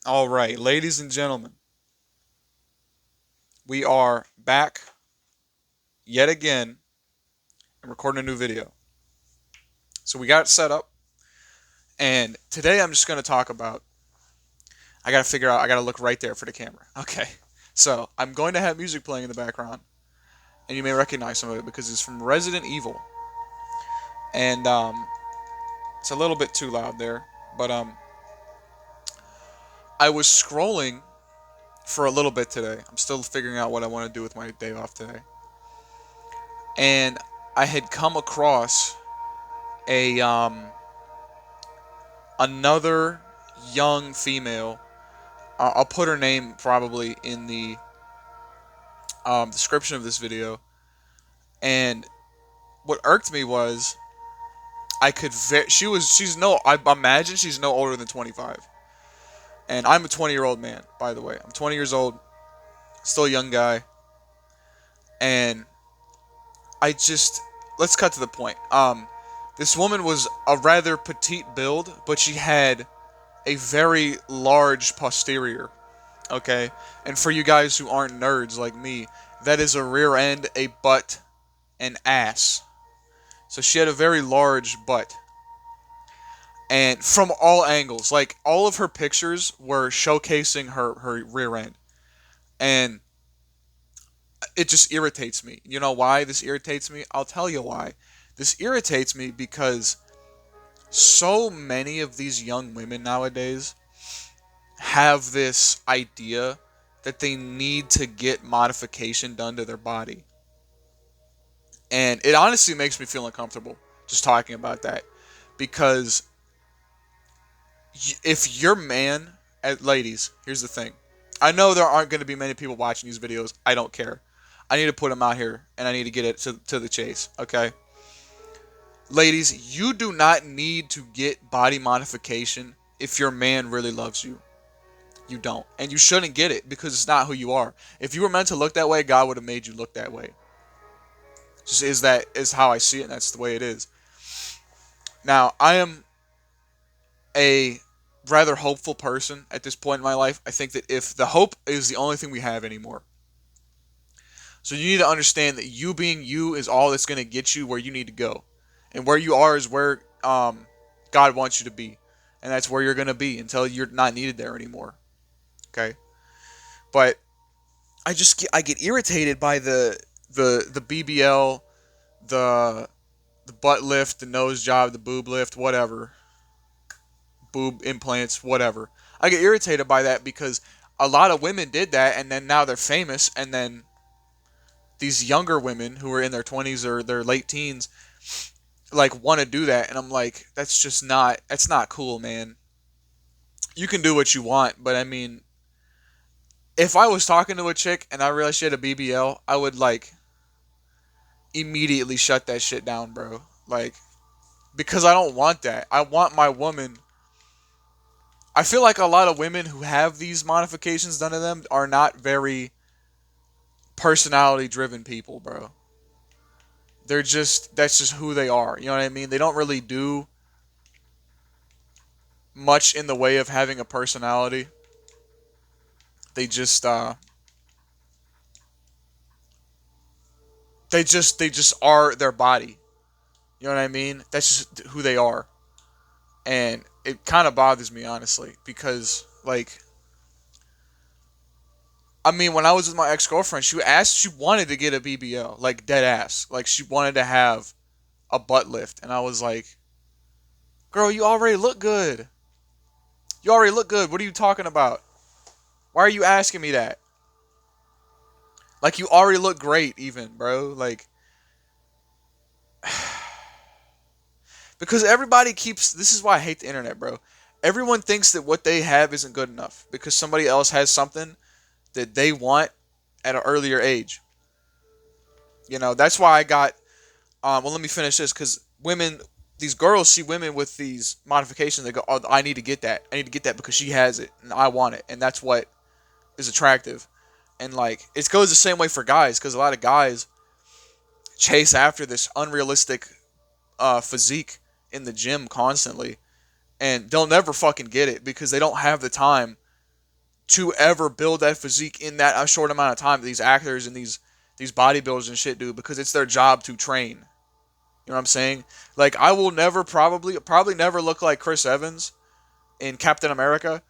All right, ladies and gentlemen, we are back yet again and recording a new video. So we got it set up, and today I'm just going to talk about. I got to figure out, I got to look right there for the camera. Okay, so I'm going to have music playing in the background, and you may recognize some of it because it's from Resident Evil. And it's a little bit too loud there, but I was scrolling for a little bit today. I'm still figuring out what I want to do with my day off today. And I had come across a another young female. I'll put her name probably in the description of this video. And what irked me was she's no I imagine she's no older than 25. And I'm a 20-year-old man, by the way. I'm 20 years old, still a young guy. And I just let's cut to the point. This woman was a rather petite build, but she had a very large posterior. Okay? And for you guys who aren't nerds like me, that is a rear end, a butt, and ass. So she had a very large butt. And from all angles, like all of her pictures were showcasing her rear end. And it just irritates me. You know why this irritates me? I'll tell you why. This irritates me because so many of these young women nowadays have this idea that they need to get modification done to their body. And it honestly makes me feel uncomfortable just talking about that. Because if your man, ladies, here's the thing. I know there aren't going to be many people watching these videos. I don't care. I need to put them out here and I need to get it to the chase. Okay? Ladies, you do not need to get body modification if your man really loves you. You don't. And you shouldn't get it because it's not who you are. If you were meant to look that way, God would have made you look that way. Just is how I see it, and that's the way it is. Now, I am a rather hopeful person at this point in my life. I think that if the hope is the only thing we have anymore. So you need to understand that you being you is all that's going to get you where you need to go. And where you are is where God wants you to be. And that's where you're going to be until you're not needed there anymore. Okay? But I get irritated by the BBL, the butt lift, the nose job, the boob lift, whatever. Boob implants, whatever. I get irritated by that because a lot of women did that and then now they're famous and then these younger women who are in their 20s or their late teens like want to do that and I'm like that's not cool, man. You can do what you want, but I mean if I was talking to a chick and I realized she had a BBL, I would like immediately shut that shit down, bro. Like because I don't want that. I want my woman. I feel like a lot of women who have these modifications done to them are not very personality driven people, bro. That's just who they are. You know what I mean? They don't really do much in the way of having a personality. They just they just are their body. You know what I mean? That's just who they are. And it kind of bothers me honestly because like I mean when I was with my ex-girlfriend, she wanted to get a BBL, like dead ass. Like she wanted to have a butt lift and I was like, "Girl, you already look good. You already look good. What are you talking about? Why are you asking me that? Like you already look great even, bro." Like because everybody keeps this is why I hate the internet, bro. Everyone thinks that what they have isn't good enough because somebody else has something that they want at an earlier age. You know, that's why I got well let me finish this cuz women these girls see women with these modifications they go, "Oh, I need to get that. I need to get that because she has it and I want it." And that's what is attractive. And like it goes the same way for guys cuz a lot of guys chase after this unrealistic physique in the gym constantly and they'll never fucking get it because they don't have the time to ever build that physique in that short amount of time. These actors and these bodybuilders and shit do, because it's their job to train. You know what I'm saying? Like, I will never probably never look like Chris Evans in Captain America,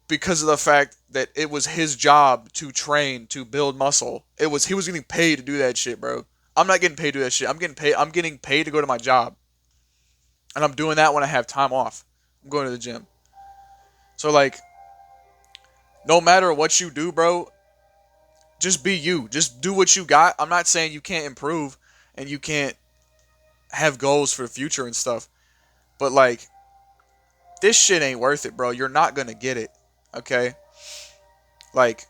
because of the fact that it was his job to train, to build muscle. He was getting paid to do that shit, bro. I'm not getting paid to do that shit. I'm getting paid to go to my job. And I'm doing that when I have time off. I'm going to the gym. So, like, no matter what you do, bro, just be you. Just do what you got. I'm not saying you can't improve and you can't have goals for the future and stuff. But, like, this shit ain't worth it, bro. You're not going to get it. Okay? Like,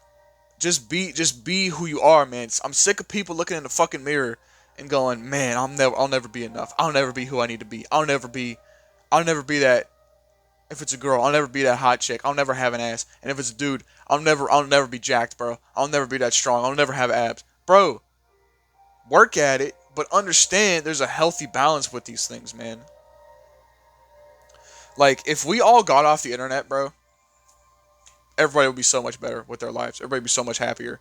just be who you are, man. I'm sick of people looking in the fucking mirror and going, man, I'll never be enough. I'll never be who I need to be. I'll never be that. If it's a girl, I'll never be that hot chick. I'll never have an ass. And if it's a dude, I'll never be jacked, bro. I'll never be that strong. I'll never have abs. Bro, work at it, but understand there's a healthy balance with these things, man. Like, if we all got off the internet, bro, everybody would be so much better with their lives. Everybody would be so much happier.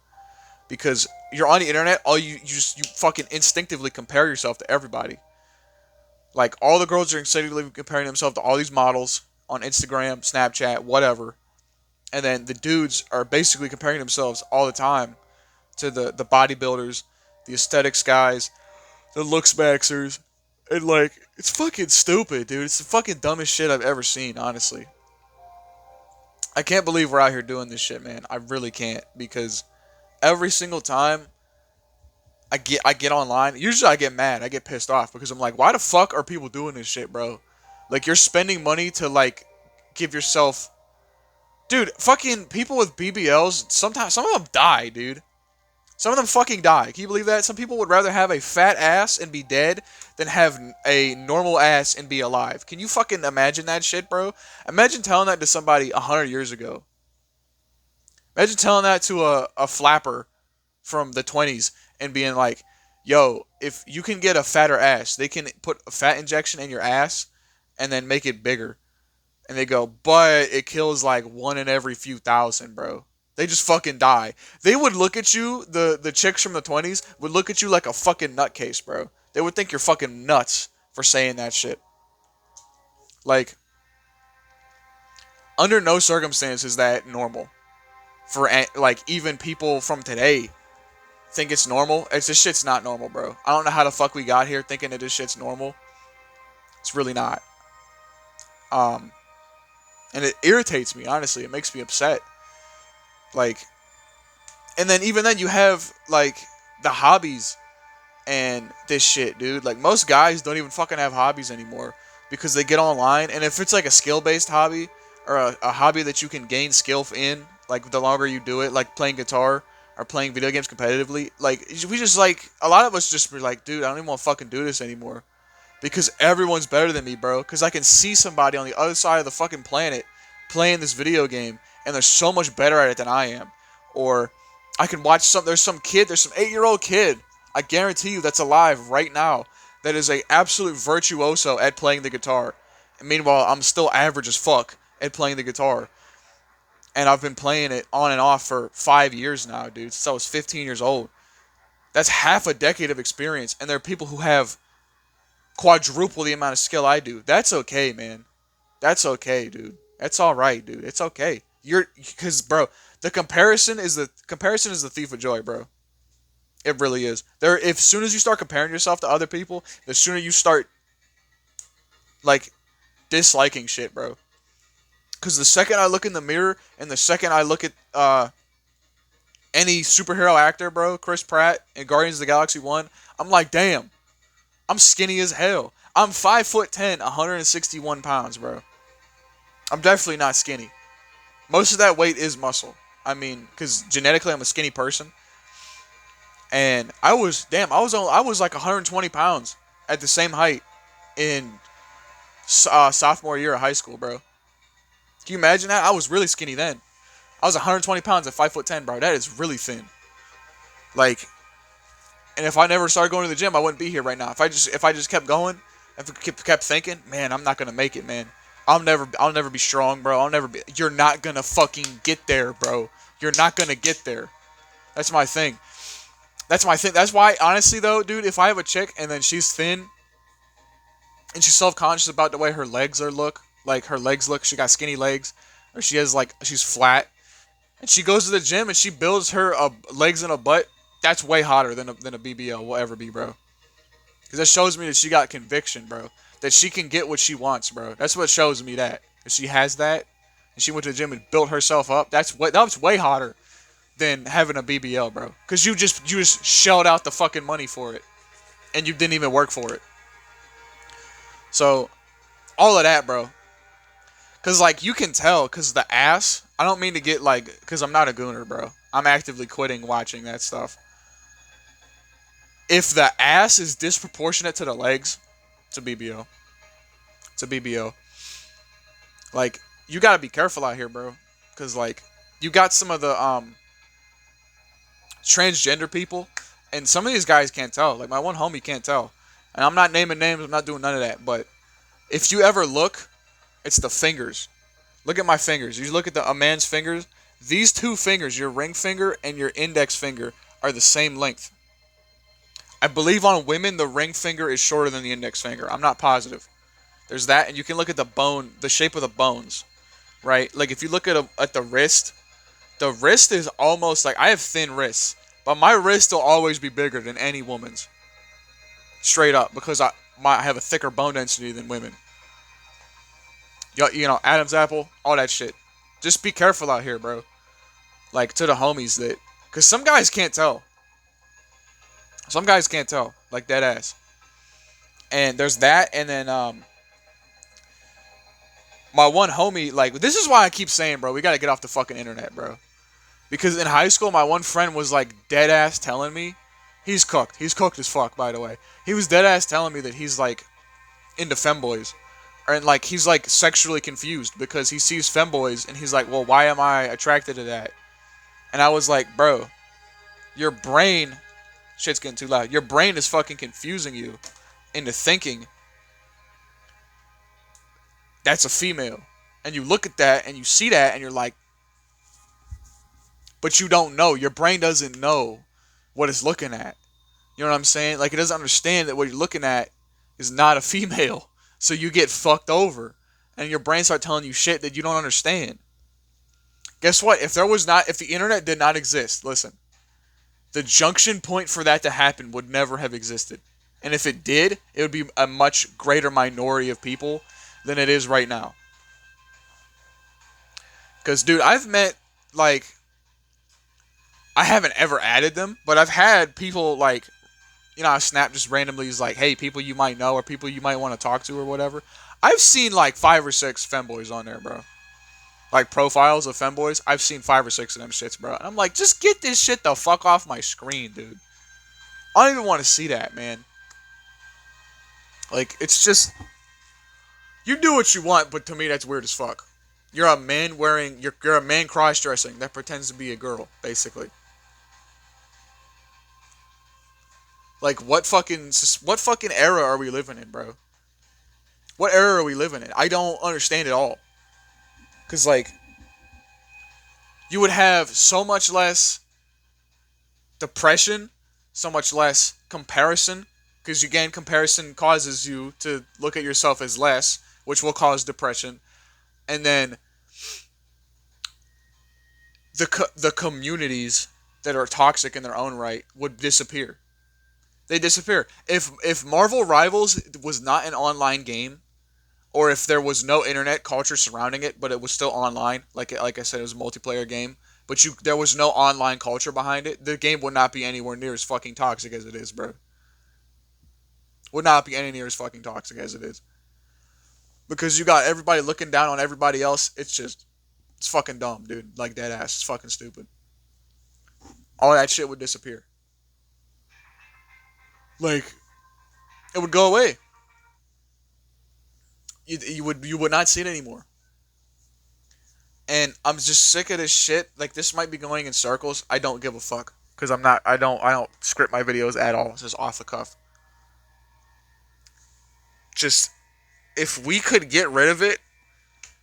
Because you're on the internet, you fucking instinctively compare yourself to everybody. Like, all the girls are instinctively comparing themselves to all these models on Instagram, Snapchat, whatever. And then the dudes are basically comparing themselves all the time to the bodybuilders, the aesthetics guys, the looks maxers. And, like, it's fucking stupid, dude. It's the fucking dumbest shit I've ever seen, honestly. I can't believe we're out here doing this shit, man. I really can't, because every single time I get online, usually I get mad, I get pissed off, because I'm like, why the fuck are people doing this shit, bro? Like, you're spending money to, like, give yourself... Dude, fucking people with BBLs, sometimes, some of them die, dude. Some of them fucking die. Can you believe that? Some people would rather have a fat ass and be dead than have a normal ass and be alive. Can you fucking imagine that shit, bro? Imagine telling that to somebody 100 years ago. Imagine telling that to a flapper from the 20s and being like, yo, if you can get a fatter ass, they can put a fat injection in your ass and then make it bigger. And they go, but it kills like one in every few thousand, bro. They just fucking die. They would look at you, the chicks from the 20s would look at you like a fucking nutcase, bro. They would think you're fucking nuts for saying that shit. Like, under no circumstance is that normal. For, like, even people from today think it's normal. This shit's not normal, bro. I don't know how the fuck we got here thinking that this shit's normal. It's really not. And it irritates me, honestly. It makes me upset. Like, and then even then you have, like, the hobbies and this shit, dude. Like, most guys don't even fucking have hobbies anymore because they get online, and if it's like a skill-based hobby or a hobby that you can gain skill in, like, the longer you do it, like playing guitar or playing video games competitively, like, we just, like, a lot of us just be like, dude, I don't even want to fucking do this anymore. Because everyone's better than me, bro. Because I can see somebody on the other side of the fucking planet playing this video game, and they're so much better at it than I am. Or I can watch there's some 8-year-old kid, I guarantee you, that's alive right now, that is a absolute virtuoso at playing the guitar. And meanwhile, I'm still average as fuck at playing the guitar. And I've been playing it on and off for 5 years now, dude, since I was 15 years old. That's half a decade of experience, and there are people who have quadruple the amount of skill I do. That's okay, man. That's okay, dude. That's all right, dude. It's okay. Because, bro, the comparison is the thief of joy, bro. It really is. As soon as you start comparing yourself to other people, the sooner you start, like, disliking shit, bro. Because the second I look in the mirror and the second I look at any superhero actor, bro, Chris Pratt in Guardians of the Galaxy 1, I'm like, damn. I'm skinny as hell. I'm 5'10", 161 pounds, bro. I'm definitely not skinny. Most of that weight is muscle. I mean, because genetically I'm a skinny person. And I was like 120 pounds at the same height in sophomore year of high school, bro. Can you imagine that? I was really skinny then. I was 120 pounds at 5'10", bro. That is really thin. Like, and if I never started going to the gym, I wouldn't be here right now. If I just kept going, if I kept thinking, man, I'm not gonna make it, man. I'll never be strong, bro. You're not gonna fucking get there, bro. You're not gonna get there. That's my thing. That's my thing. That's why, honestly, though, dude, if I have a chick and then she's thin and she's self-conscious about the way her legs are look, like her legs look, she got skinny legs, or she has like she's flat, and she goes to the gym and she builds her legs and a butt. That's way hotter than a BBL will ever be, bro. Because that shows me that she got conviction, bro. That she can get what she wants, bro. That's what shows me that. If she has that, and she went to the gym and built herself up, that's way hotter than having a BBL, bro. Because you just shelled out the fucking money for it, and you didn't even work for it. So all of that, bro. Because like you can tell, because the ass. I don't mean to get like, because I'm not a gooner, bro. I'm actively quitting watching that stuff. If the ass is disproportionate to the legs, it's a BBL. It's a BBL. Like, you gotta be careful out here, bro. Cause like, you got some of the transgender people, and some of these guys can't tell. Like my one homie can't tell. And I'm not naming names, I'm not doing none of that. But if you ever look, it's the fingers. Look at my fingers. You look at a man's fingers. These two fingers, your ring finger and your index finger, are the same length. I believe on women the ring finger is shorter than the index finger. I'm not positive. There's that, and you can look at the bone, the shape of the bones, right? Like if you look at the wrist is almost like I have thin wrists, but my wrist will always be bigger than any woman's, straight up, because I have a thicker bone density than women. You know, Adam's apple, all that shit. Just be careful out here, bro. Like to the homies that, cause some guys can't tell. Some guys can't tell, like dead ass. And there's that, and then my one homie, like this is why I keep saying, bro, we gotta get off the fucking internet, bro. Because in high school, my one friend was like dead ass telling me, he's cooked. He's cooked as fuck, by the way. He was dead ass telling me that he's like into femboys, and like he's like sexually confused because he sees femboys and he's like, well, why am I attracted to that? And I was like, bro, your brain, shit's getting too loud. Your brain is fucking confusing you into thinking that's a female. And you look at that and you see that and you're like, but you don't know. Your brain doesn't know what it's looking at. You know what I'm saying? Like it doesn't understand that what you're looking at is not a female. So you get fucked over. And your brain starts telling you shit that you don't understand. Guess what? If the internet did not exist, listen, the junction point for that to happen would never have existed. And if it did, it would be a much greater minority of people than it is right now. Because, dude, I've met, like, I haven't ever added them, but I've had people, like, you know, how Snap just randomly is like, hey, people you might know or people you might want to talk to or whatever. I've seen, like, 5 or 6 femboys on there, bro. Like, profiles of femboys. I've seen 5 or 6 of them shits, bro. And I'm like, just get this shit the fuck off my screen, dude. I don't even want to see that, man. Like, it's just, you do what you want, but to me that's weird as fuck. You're a man you're a man cross-dressing that pretends to be a girl, basically. Like, what fucking era are we living in, bro? What era are we living in? I don't understand at all. Cause like, you would have so much less depression, so much less comparison. Because again, comparison causes you to look at yourself as less, which will cause depression. And then the communities that are toxic in their own right would disappear. They disappear. If Marvel Rivals was not an online game, or if there was no internet culture surrounding it, but it was still online, like I said, it was a multiplayer game, but there was no online culture behind it, the game would not be anywhere near as fucking toxic as it is, bro. Would not be any near as fucking toxic as it is. Because you got everybody looking down on everybody else. It's fucking dumb, dude. Like, dead ass. It's fucking stupid. All that shit would disappear. Like, it would go away. You would not see it anymore. And I'm just sick of this shit. Like, this might be going in circles. I don't give a fuck. Because I don't script my videos at all. It's just off the cuff. Just, if we could get rid of it,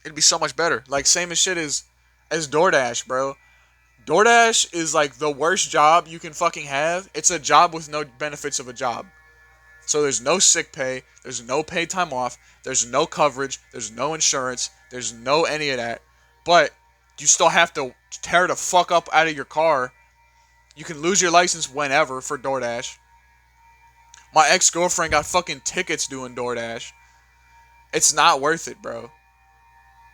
It'd be so much better. Like same as shit as DoorDash, bro. DoorDash is like the worst job you can fucking have. It's a job with no benefits of a job. So there's no sick pay, there's no paid time off, there's no coverage, there's no insurance, there's no any of that. But you still have to tear the fuck up out of your car. You can lose your license whenever for DoorDash. My ex-girlfriend got fucking tickets doing DoorDash. It's not worth it, bro.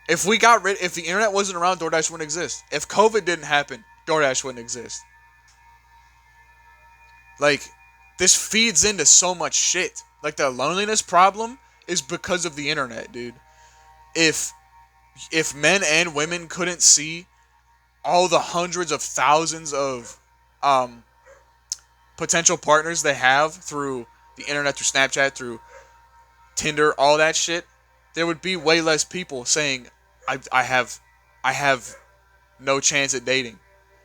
If the internet wasn't around, DoorDash wouldn't exist. If COVID didn't happen, DoorDash wouldn't exist. Like, this feeds into so much shit. Like, the loneliness problem is because of the internet, dude. If if men and women couldn't see all the hundreds of thousands of um, potential partners they have through the internet, through Snapchat, through Tinder, all that shit, there would be way less people saying, I have, I have no chance at dating,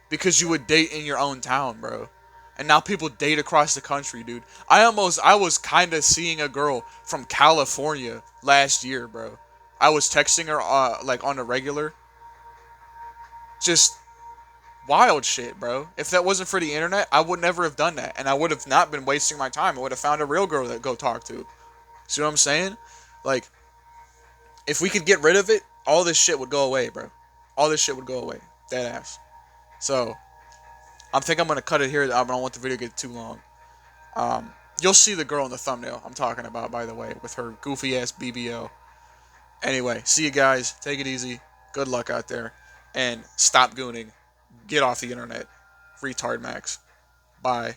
because you would date in your own town, bro. And now people date across the country, dude. I was kind of seeing a girl from California last year, bro. I was texting her like on a regular. Just wild shit, bro. If that wasn't for the internet, I would never have done that, and I would have not been wasting my time. I would have found a real girl to go talk to. See what I'm saying? Like, if we could get rid of it, all this shit would go away, bro. All this shit would go away. Dead ass. So, I'm gonna cut it here. I don't want the video to get too long. You'll see the girl in the thumbnail I'm talking about, by the way, with her goofy ass BBO. Anyway, see you guys. Take it easy. Good luck out there. And stop gooning. Get off the internet. Retard Max. Bye.